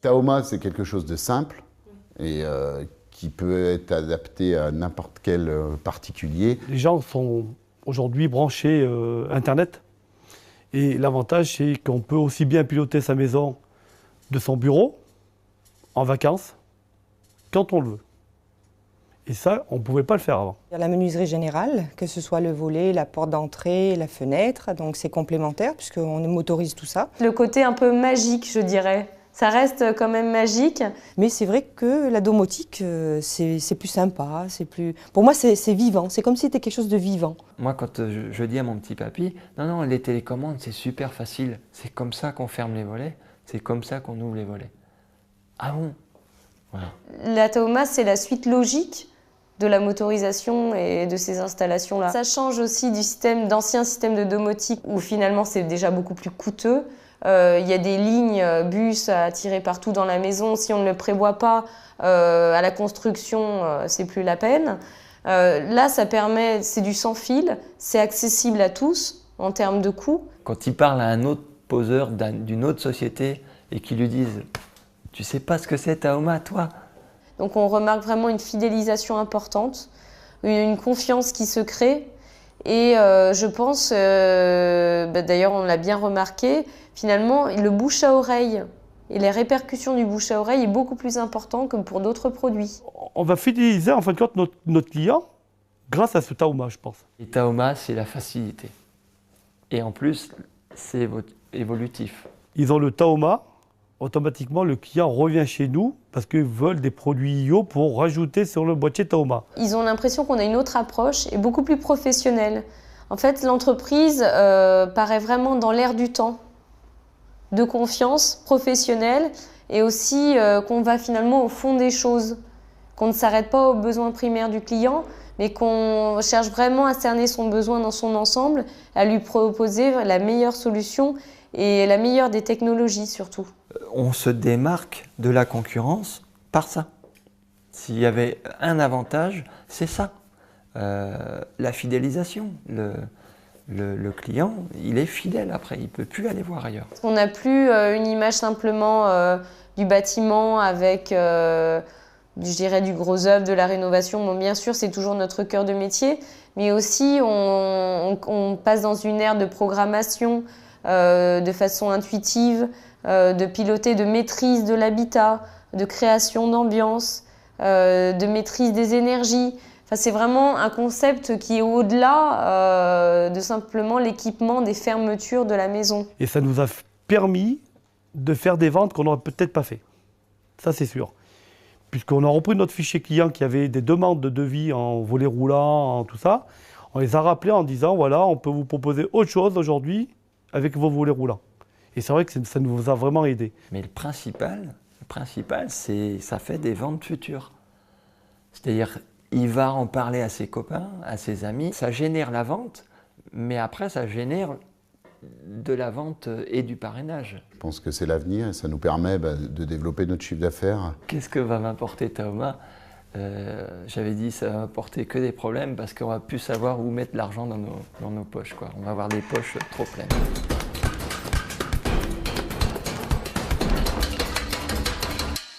Tahoma, c'est quelque chose de simple et qui peut être adapté à n'importe quel particulier. Les gens sont aujourd'hui branchés Internet. Et l'avantage, c'est qu'on peut aussi bien piloter sa maison de son bureau, en vacances, quand on le veut. Et ça, on ne pouvait pas le faire avant. Il y a la menuiserie générale, que ce soit le volet, la porte d'entrée, la fenêtre, donc c'est complémentaire puisqu'on motorise tout ça. Le côté un peu magique, je dirais. Ça reste quand même magique. Mais c'est vrai que la domotique, c'est plus sympa, pour moi c'est vivant, c'est comme si c'était quelque chose de vivant. Moi quand je dis à mon petit papy, non, les télécommandes c'est super facile, c'est comme ça qu'on ferme les volets, c'est comme ça qu'on ouvre les volets. Ah bon? Voilà. La Tahoma, c'est la suite logique de la motorisation et de ces installations-là. Ça change aussi du d'ancien système de domotique où finalement c'est déjà beaucoup plus coûteux. Il y a des lignes bus à tirer partout dans la maison. Si on ne le prévoit pas à la construction, c'est plus la peine. Là, ça permet, c'est du sans fil, c'est accessible à tous en termes de coût. Quand il parle à un autre poseur d'une autre société et qu'ils lui disent « Tu sais pas ce que c'est Tahoma, toi ?» Donc on remarque vraiment une fidélisation importante, une confiance qui se crée. Et je pense, d'ailleurs on l'a bien remarqué, finalement le bouche à oreille et les répercussions du bouche à oreille est beaucoup plus important que pour d'autres produits. On va fidéliser en fin de compte notre client grâce à ce Tahoma, je pense. Et Tahoma, c'est la facilité. Et en plus, c'est évolutif. Ils ont le Tahoma, automatiquement le client revient chez nous parce qu'ils veulent des produits IO pour rajouter sur le boîtier Tahoma. Ils ont l'impression qu'on a une autre approche et beaucoup plus professionnelle. En fait, l'entreprise paraît vraiment dans l'air du temps, de confiance professionnelle et aussi qu'on va finalement au fond des choses, qu'on ne s'arrête pas aux besoins primaires du client, mais qu'on cherche vraiment à cerner son besoin dans son ensemble, à lui proposer la meilleure solution et la meilleure des technologies surtout. On se démarque de la concurrence par ça. S'il y avait un avantage, c'est ça. La fidélisation. Le client, il est fidèle après, il ne peut plus aller voir ailleurs. On n'a plus une image simplement du bâtiment avec je dirais, du gros œuvre, de la rénovation. Bon, bien sûr, c'est toujours notre cœur de métier, mais aussi on passe dans une ère de programmation de façon intuitive, de piloter, de maîtrise de l'habitat, de création d'ambiance, de maîtrise des énergies. Enfin, c'est vraiment un concept qui est au-delà de simplement l'équipement des fermetures de la maison. Et ça nous a permis de faire des ventes qu'on n'aurait peut-être pas fait. Ça, c'est sûr. Puisqu'on a repris notre fichier client qui avait des demandes de devis en volet roulant, en tout ça. On les a rappelés en disant, voilà, on peut vous proposer autre chose aujourd'hui avec vos volets roulants. Et c'est vrai que ça nous a vraiment aidés. Mais le principal c'est ça fait des ventes futures. C'est-à-dire, il va en parler à ses copains, à ses amis. Ça génère la vente, mais après, ça génère de la vente et du parrainage. Je pense que c'est l'avenir et ça nous permet de développer notre chiffre d'affaires. Qu'est-ce que va m'apporter Tahoma? J'avais dit ça va m'apporter que des problèmes parce qu'on va plus savoir où mettre l'argent dans nos poches, quoi. On va avoir des poches trop pleines.